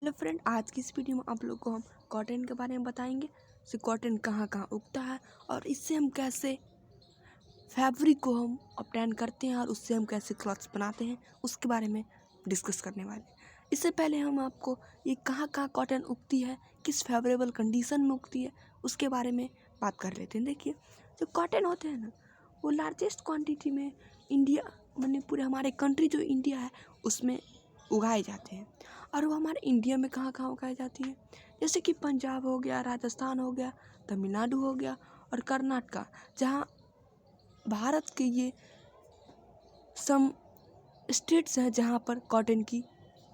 Hello friend, आज की इस वीडियो में आप लोग को हम कॉटन के बारे में बताएंगे। जैसे कॉटन कहाँ कहाँ उगता है और इससे हम कैसे फैब्रिक को हम ऑब्टेन करते हैं और उससे हम कैसे क्लॉथ्स बनाते हैं, उसके बारे में डिस्कस करने वाले हैं। इससे पहले हम आपको ये कहाँ कहाँ कॉटन उगती है, किस फेवरेबल कंडीशन में उगती है, उसके बारे में बात कर लेते हैं। देखिए, जो कॉटन होते हैं ना, वो लार्जेस्ट क्वान्टिटी में इंडिया माने पूरे हमारे कंट्री जो इंडिया है उसमें उगाए जाते हैं। और वो हमारे इंडिया में कहाँ कहाँ उगाई जाती है, जैसे कि पंजाब हो गया, राजस्थान हो गया, तमिलनाडु हो गया और कर्नाटका, जहाँ भारत के ये सम स्टेट्स हैं जहाँ पर कॉटन की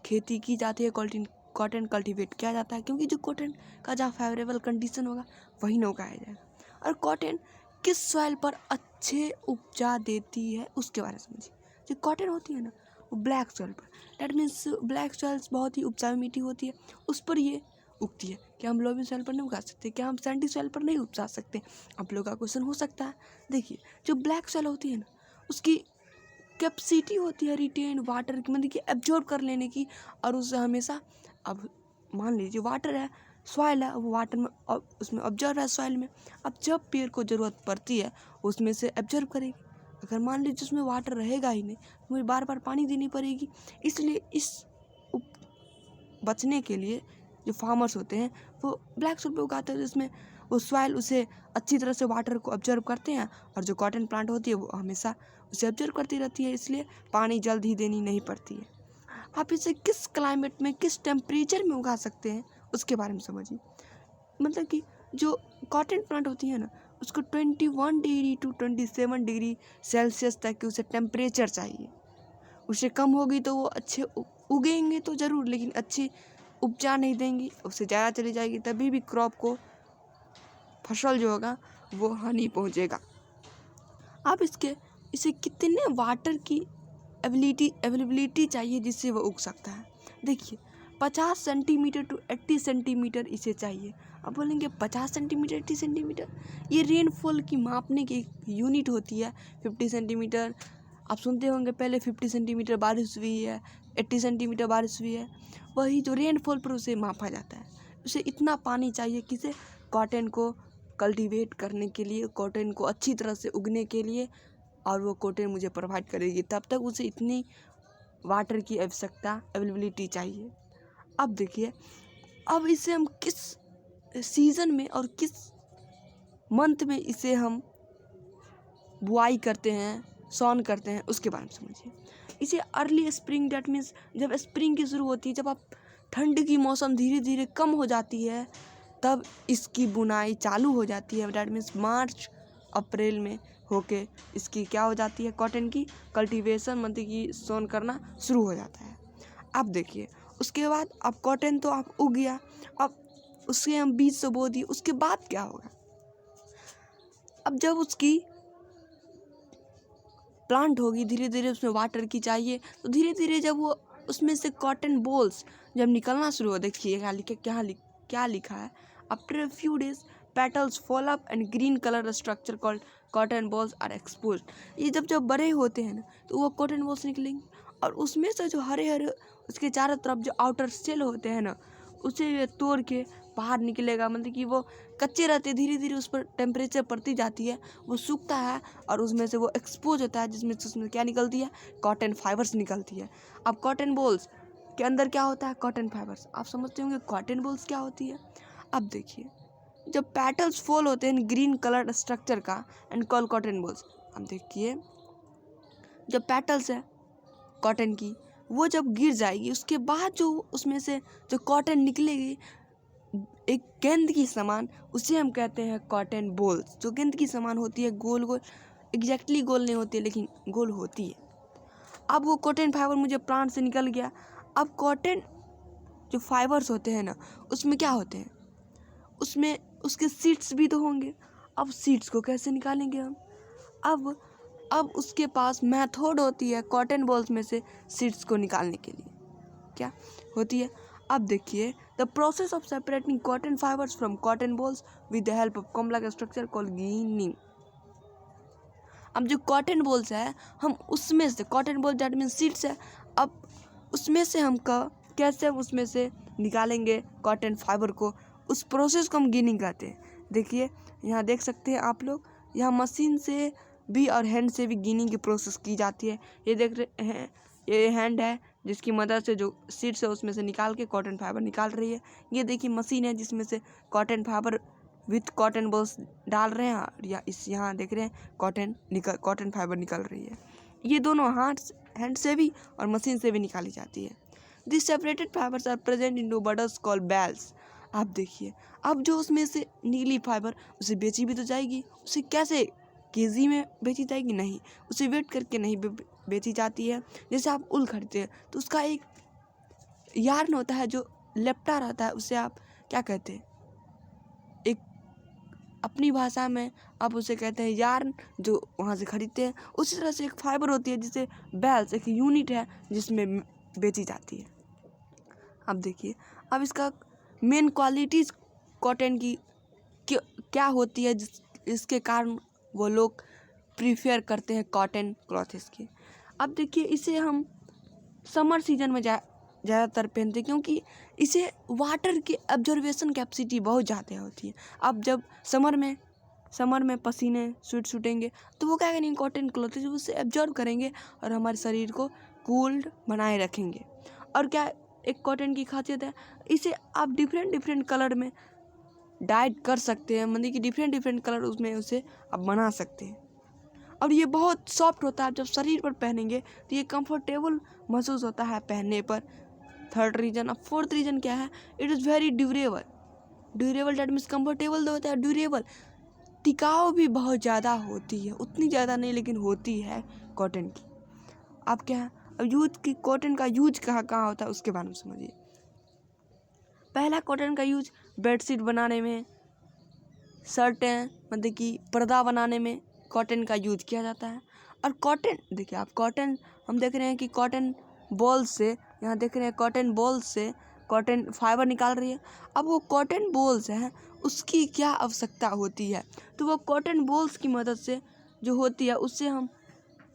खेती की जाती है, कॉटन कल्टीवेट किया जाता है, क्योंकि जो कॉटन का जहाँ फेवरेबल कंडीशन होगा वहीं न उगाया जाएगा। और कॉटन किस सॉइल पर अच्छे उपजा देती है उसके बारे में समझिए। जो कॉटन होती है ना, वो ब्लैक सॉइल पर, डैट मीन्स ब्लैक सॉइल्स बहुत ही उपजाऊ मिट्टी होती है, उस पर ये उगती है। क्या हम लोबिन सॉइल पर नहीं उगा सकते? क्या हम सैंडी सॉइल पर नहीं उपजा सकते? आप लोग का क्वेश्चन हो सकता है। देखिए, जो ब्लैक सॉइल होती है ना, उसकी कैपेसिटी होती है रिटेन वाटर की, मतलब कि एब्जॉर्ब कर लेने की, और उससे हमेशा, अब मान लीजिए वाटर है, सॉइल है, वो वाटर में उसमें ऑब्जर्व है सॉइल में। अब जब पेड़ को ज़रूरत पड़ती है उसमें से एब्जर्व करेगी। अगर मान लीजिए उसमें वाटर रहेगा ही नहीं तो मुझे बार बार पानी देनी पड़ेगी। इसलिए इस बचने के लिए जो फार्मर्स होते हैं वो ब्लैक सॉइल पे उगाते हैं, जिसमें वो सॉइल उसे अच्छी तरह से वाटर को ऑब्जर्व करते हैं, और जो कॉटन प्लांट होती है वो हमेशा उसे ऑब्जर्व करती रहती है, इसलिए पानी जल्द ही देनी नहीं पड़ती है। आप इसे किस क्लाइमेट में, किस टेम्परेचर में उगा सकते हैं उसके बारे में समझिए। मतलब कि जो कॉटन प्लांट होती है ना, उसको 21 डिग्री टू 27 डिग्री सेल्सियस तक की उसे टेम्परेचर चाहिए। उससे कम होगी तो वो अच्छे उगेंगे तो ज़रूर, लेकिन अच्छी उपजा नहीं देंगी, उससे ज़्यादा चली जाएगी तभी भी क्रॉप को, फसल जो होगा वो हानि पहुंचेगा। आप इसे कितने वाटर की अवेलेबिलिटी चाहिए जिससे वो उग सकता है। देखिए, 50 सेंटीमीटर टू 80 सेंटीमीटर इसे चाहिए। अब बोलेंगे 50 सेंटीमीटर 80 सेंटीमीटर, ये रेनफॉल की मापने की एक यूनिट होती है। 50 सेंटीमीटर आप सुनते होंगे, पहले 50 सेंटीमीटर बारिश हुई है, 80 सेंटीमीटर बारिश हुई है, वही जो रेनफॉल पर उसे मापा जाता है। उसे इतना पानी चाहिए किसे, कॉटन को कल्टीवेट करने के लिए, कॉटन को अच्छी तरह से उगने के लिए, और वो कॉटन मुझे प्रोवाइड करेगी, तब तक उसे इतनी वाटर की आवश्यकता, अवेलेबिलिटी चाहिए। अब देखिए, अब इसे हम किस सीज़न में और किस मंथ में इसे हम बुआई करते हैं, सॉन करते हैं, उसके बारे में समझिए। इसे अर्ली स्प्रिंग, डैट मीन्स जब स्प्रिंग की शुरू होती है, जब आप ठंड की मौसम धीरे धीरे कम हो जाती है, तब इसकी बुनाई चालू हो जाती है। डैट मीन्स मार्च अप्रैल में होके इसकी क्या हो जाती है, कॉटन की कल्टीवेशन, मतलब कि सोन करना शुरू हो जाता है। अब देखिए, उसके बाद अब कॉटन तो आप उग गया, अब उसके हम बीज से बो दिए, उसके बाद क्या होगा। अब जब उसकी प्लांट होगी, धीरे धीरे उसमें वाटर की चाहिए, तो धीरे धीरे जब वो उसमें से कॉटन बॉल्स जब निकलना शुरू हो, देखिए क्या लिखा है, after a few days petals fall up and green colour structure called cotton balls are exposed. ये जब बड़े होते हैं ना, तो वो कॉटन बॉल्स निकलेंगे, और उसमें से जो हरे हरे उसके चारों तरफ जो आउटर सेल होते हैं ना, उसे तोड़ के बाहर निकलेगा। मतलब कि वो कच्चे रहते, धीरे धीरे उस पर टेम्परेचर पड़ती जाती है, वो सूखता है, और उसमें से वो एक्सपोज होता है, जिसमें से उसमें क्या निकलती है, कॉटन फाइबर्स निकलती है। अब कॉटन बॉल्स के अंदर क्या होता है, कॉटन फाइबर्स। आप समझते होंगे कॉटन बॉल्स क्या होती है। अब देखिए, जब पेटल्स फॉल होते हैं ग्रीन कलर स्ट्रक्चर का एंड कॉल कॉटन बॉल्स। अब देखिए, जब पेटल्स है कॉटन की, वो जब गिर जाएगी, उसके बाद जो उसमें से जो कॉटन निकलेगी एक गेंद की समान, उसे हम कहते हैं कॉटन बॉल्स। जो गेंद की समान होती है, गोल गोल, एग्जैक्टली गोल नहीं होती है लेकिन गोल होती है। अब वो कॉटन फाइबर मुझे प्लांट से निकल गया। अब कॉटन जो फाइबर्स होते हैं ना, उसमें क्या होते हैं, उसमें उसके सीड्स भी तो होंगे। अब सीड्स को कैसे निकालेंगे हम। अब उसके पास मेथड होती है कॉटन बॉल्स में से सीड्स को निकालने के लिए, क्या होती है। अब देखिए, the process of separating cotton fibres from cotton balls with the help of complex structure called ginning. अब जो कॉटन बॉल्स है, हम उसमें से, cotton ball that means seeds है, अब उसमें से हम कैसे हम उसमें से निकालेंगे कॉटन फाइबर को, उस प्रोसेस को हम गिनिंग कहते हैं। देखिए यहाँ देख सकते हैं आप लोग, यहाँ मशीन से भी और हैंड से भी गिनिंग की प्रोसेस की जाती है। ये देख रहे हैं, ये हैंड है जिसकी मदद से जो सीड्स है उसमें से निकाल के कॉटन फाइबर निकाल रही है। ये देखिए मशीन है जिसमें से cotton fibre with cotton balls डाल रहे हैं, या इस यहाँ देख रहे हैं कॉटन फाइबर निकल रही है। ये दोनों हैंड से भी और मशीन से भी निकाली जाती है। This separated fibres are present in bundles called bales. आप देखिए, अब जो उसमें से निकली फाइबर उसे बेची भी तो जाएगी, उसे कैसे केजी में बेची जाएगी? नहीं, उसे वेट करके नहीं बेची जाती है। जैसे आप उल खरीदते हैं तो उसका एक यार्न होता है जो लेप्टा रहता है, उसे आप क्या कहते हैं? एक अपनी भाषा में आप उसे कहते हैं यार्न, जो वहाँ से खरीदते हैं। उसी तरह से एक फाइबर होती है जिसे बेल्स, एक यूनिट है जिसमें बेची जाती है। अब देखिए, अब इसका मेन क्वालिटीज़ कॉटन की क्या होती है इसके कारण वो लोग प्रीफर करते हैं कॉटन क्लॉथ्स की। अब देखिए, इसे हम समर सीजन में ज़्यादातर पहनते हैं क्योंकि इसे वाटर की ऑब्जर्वेशन कैपेसिटी बहुत ज़्यादा होती है। अब जब समर में पसीने छूटेंगे तो वो क्या करेंगे, कॉटन क्लॉथ्स उससे एब्जॉर्व करेंगे और हमारे शरीर को कूल्ड बनाए रखेंगे। और क्या एक कॉटन की खासियत है, इसे आप डिफरेंट कलर में डाइड कर सकते हैं, मतलब कि डिफरेंट कलर उसमें उसे आप बना सकते हैं। और ये बहुत सॉफ्ट होता है, जब शरीर पर पहनेंगे तो ये कंफर्टेबल महसूस होता है पहनने पर। Third reason. अब फोर्थ रीजन क्या है, it is very durable that means comfortable तो होता है, ड्यूरेबल टिकाऊ भी बहुत ज़्यादा होती है, उतनी ज़्यादा नहीं लेकिन होती है कॉटन की। अब क्या है, अब यूज की कॉटन का यूज कहाँ होता है उसके बारे में समझिए। पहला कॉटन का यूज बेडशीट बनाने में, शर्टें मतलब कि पर्दा बनाने में कॉटन का यूज किया जाता है। और कॉटन देखिए आप, कॉटन हम देख रहे हैं कि कॉटन बॉल से, यहाँ देख रहे हैं कॉटन बॉल से कॉटन फाइबर निकाल रही है। अब वो कॉटन बॉल्स हैं, उसकी क्या आवश्यकता होती है, तो वो कॉटन बॉल्स की मदद से जो होती है उससे हम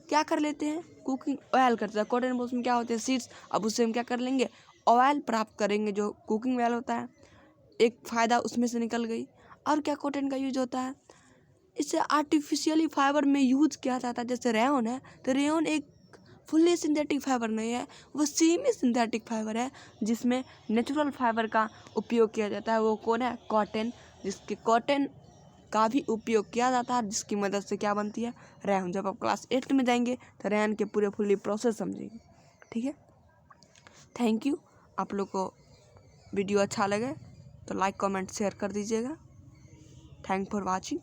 क्या कर लेते हैं, कुकिंग ऑयल करते हैं। कॉटन बॉल्स में क्या होते हैं, सीड्स, अब उससे हम क्या कर लेंगे, ऑयल प्राप्त करेंगे जो कुकिंग ऑयल होता है। एक फ़ायदा उसमें से निकल गई। और क्या कॉटन का यूज होता है, इसे आर्टिफिशियली फाइबर में यूज किया जाता है। जैसे रेयन है, तो रेयन एक फुल्ली सिंथेटिक फाइबर नहीं है, वो सेमी सिंथेटिक फाइबर है जिसमें नेचुरल फाइबर का उपयोग किया जाता है। वो कौन है, कॉटन, जिसके कॉटन का भी उपयोग किया जाता है, जिसकी मदद से क्या बनती है, रेयन। जब आप क्लास 8 में जाएंगे तो रेयन के पूरे फुल्ली प्रोसेस समझेंगे। ठीक है, थैंक यू। आप लोग को वीडियो अच्छा लगे तो लाइक कमेंट शेयर कर दीजिएगा। Thank for watching.